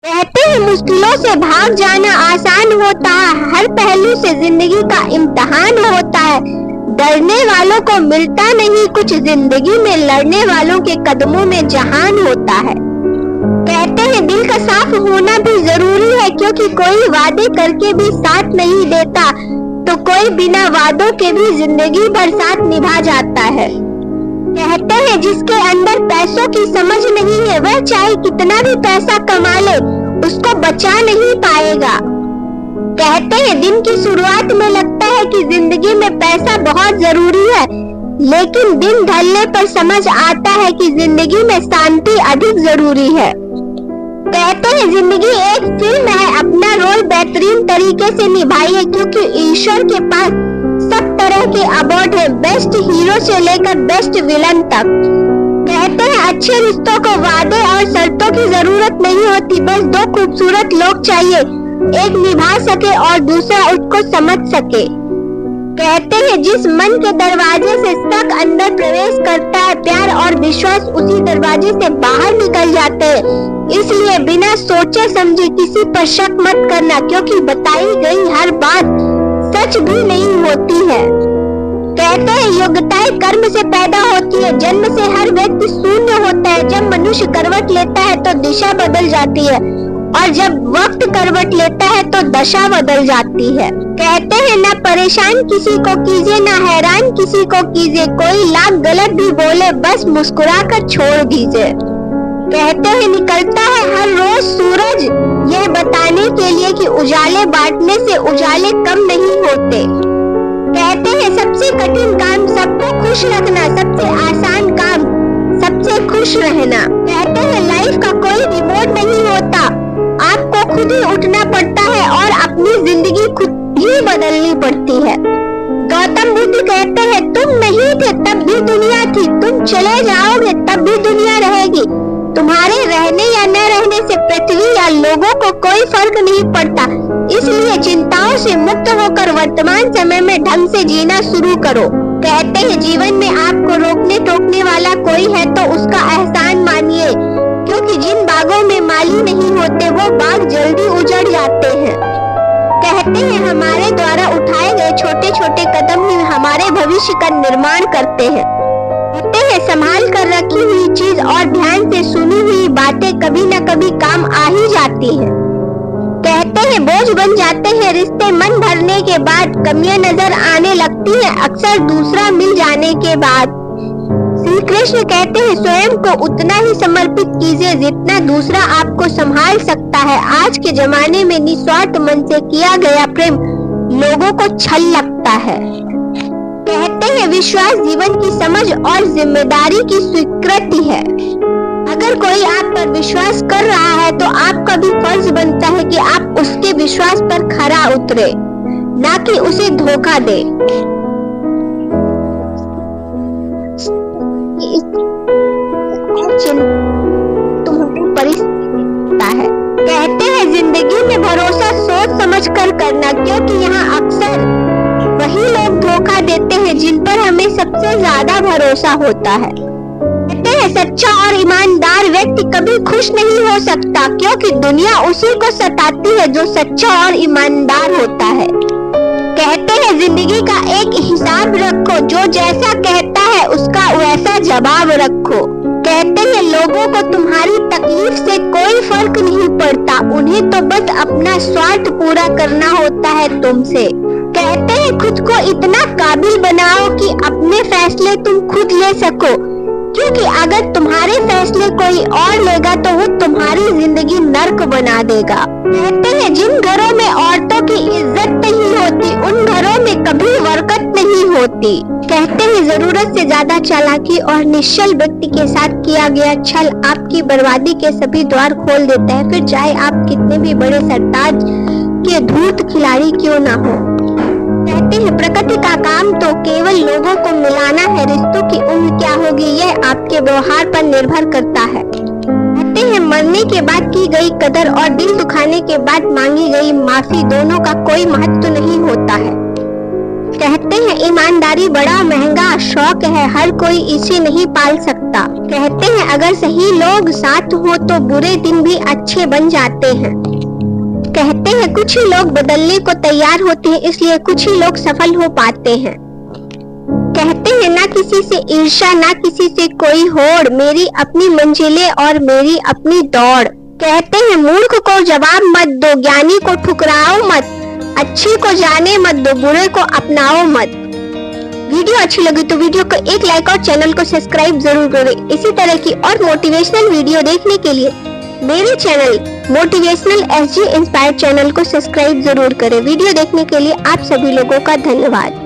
कहते हैं मुश्किलों से भाग जाना आसान होता है, हर पहलू से जिंदगी का इम्तिहान होता है। डरने वालों को मिलता नहीं कुछ, जिंदगी में लड़ने वालों के कदमों में जहान होता है। कहते हैं दिल का साफ होना भी जरूरी है, क्योंकि कोई वादे करके भी साथ नहीं देता, तो कोई बिना वादों के भी जिंदगी भर साथ निभा जाता है। कहते हैं जिसके अंदर पैसों की समझ नहीं है, वह चाहे कितना भी पैसा कमा ले उसको बचा नहीं पाएगा। कहते हैं दिन की शुरुआत में लगता है कि जिंदगी में पैसा बहुत जरूरी है, लेकिन दिन ढलने पर समझ आता है कि जिंदगी में शांति अधिक जरूरी है। कहते हैं जिंदगी एक फिल्म है, अपना रोल बेहतरीन तरीके से निभाइए, क्योंकि ईश्वर के पास सब तरह के अवार्ड है, बेस्ट हीरो से लेकर बेस्ट विलन तक। कहते हैं अच्छे रिश्तों को वादे और शर्तों की जरूरत नहीं होती, बस दो खूबसूरत लोग चाहिए, एक निभा सके और दूसरा उसको समझ सके। कहते हैं जिस मन के दरवाजे से शक अंदर प्रवेश करता है, प्यार और विश्वास उसी दरवाजे से बाहर निकल जाते हैं। इसलिए बिना सोचे समझे किसी पर शक मत करना, क्योंकि बताई गई हर बात सच भी नहीं होती है। कहते हैं योग्यताएं कर्म से पैदा होती है, जन्म से हर व्यक्ति शून्य होता है। जब मनुष्य करवट लेता है तो दिशा बदल जाती है, और जब वक्त करवट लेता है तो दशा बदल जाती है। कहते हैं ना परेशान किसी को कीजिए, ना हैरान किसी को कीजिए, कोई लाख गलत भी बोले बस मुस्कुरा कर छोड़ दीजिए। कहते हैं निकलता है हर रोज सूरज, यह बताने के लिए कि उजाले बांटने से उजाले कम नहीं होते। कहते हैं सबसे कठिन काम सबको खुश रखना, सबसे आसान काम सबसे खुश रहना। कहते हैं लाइफ का कोई रिमोट नहीं होता, आपको खुद ही उठना पड़ता है और अपनी जिंदगी खुद ही बदलनी पड़ती है। गौतम बुद्ध कहते हैं तुम नहीं थे तब भी दुनिया थी, तुम चले जाओगे तब भी दुनिया रहेगी। तुम्हारे रहने या न रहने से पृथ्वी या लोगों को कोई फर्क नहीं पड़ता, इसलिए चिंताओं से मुक्त होकर वर्तमान समय में ढंग से जीना शुरू करो। कहते हैं जीवन में आपको रोकने टोकने वाला कोई है तो उसका एहसान मानिए, क्योंकि जिन बागों में माली नहीं होते वो बाग जल्दी उजड़ जाते हैं। कहते हैं हमारे द्वारा उठाए गए छोटे छोटे कदम ही हमारे भविष्य का निर्माण करते हैं। कहते हैं संभाल कर रखी हुई चीज और ध्यान से सुनी हुई बातें कभी न कभी काम आ ही जाती हैं। कहते हैं बोझ बन जाते हैं रिश्ते मन भरने के बाद, कमियां नजर आने लगती हैं अक्सर दूसरा मिल जाने के बाद। श्री कृष्ण कहते हैं स्वयं को उतना ही समर्पित कीजिए जितना दूसरा आपको संभाल सकता है। आज के जमाने में निस्वार्थ मन से किया गया प्रेम लोगों को छल लगता है। कहते हैं विश्वास जीवन की समझ और जिम्मेदारी की स्वीकृति है। अगर कोई आप पर विश्वास कर रहा है तो आपका भी फर्ज बनता है कि आप उसके विश्वास पर खरा उतरे, ना कि उसे धोखा दे। तुम्हारी परिस्थिति है। कहते हैं जिंदगी में भरोसा सोच समझ कर करना, क्योंकि यहाँ अक्सर वही लोग धोखा देते हैं जिन पर हमें सबसे ज्यादा भरोसा होता है। कहते हैं सच्चा और ईमानदार व्यक्ति कभी खुश नहीं हो सकता, क्योंकि दुनिया उसी को सताती है जो सच्चा और ईमानदार होता है। कहते हैं जिंदगी का एक हिसाब रखो, जो जैसा कहता है उसका वैसा जवाब रखो। कहते हैं लोगों को तुम्हारी तकलीफ से कोई फर्क नहीं पड़ता, उन्हें तो बस अपना स्वार्थ पूरा करना होता है तुमसे। कहते हैं खुद को इतना काबिल बनाओ कि अपने फैसले तुम खुद ले सको, क्योंकि अगर तुम्हारे फैसले कोई और लेगा तो वो तुम्हारी जिंदगी नर्क बना देगा। कहते हैं जिन घरों में औरतों की इज्जत नहीं होती उन घरों में कभी बरकत नहीं होती। कहते हैं जरूरत से ज्यादा चालाकी और निश्चल व्यक्ति के साथ किया गया छल आपकी बर्बादी के सभी द्वार खोल देता है, फिर चाहे आप कितने भी बड़े सरताज के धूर्त खिलाड़ी क्यों ना हो। कहते हैं प्रकृति का काम तो केवल लोगों को मिलाना है, रिश्तों की उम्र क्या होगी यह आपके व्यवहार पर निर्भर करता है। कहते हैं मरने के बाद की गई कदर और दिल दुखाने के बाद मांगी गई माफी दोनों का कोई महत्व नहीं होता है। कहते हैं ईमानदारी बड़ा महंगा शौक है, हर कोई इसे नहीं पाल सकता। होता। कहते हैं अगर सही लोग साथ हो तो बुरे दिन भी अच्छे बन जाते हैं। कहते हैं कुछ ही लोग बदलने को तैयार होते हैं, इसलिए कुछ ही लोग सफल हो पाते हैं। कहते हैं ना किसी से ईर्ष्या ना किसी से कोई होड़, मेरी अपनी मंजिलें और मेरी अपनी दौड़। कहते हैं मूर्ख को जवाब मत दो, ज्ञानी को ठुकराओ मत, अच्छे को जाने मत दो, बुरे को अपनाओ मत। वीडियो अच्छी लगी तो वीडियो को एक लाइक और चैनल को सब्सक्राइब जरूर करें। इसी तरह की और मोटिवेशनल वीडियो देखने के लिए मेरे channel motivational SG inspired channel को सब्सक्राइब जरूर करें। वीडियो देखने के लिए आप सभी लोगों का धन्यवाद।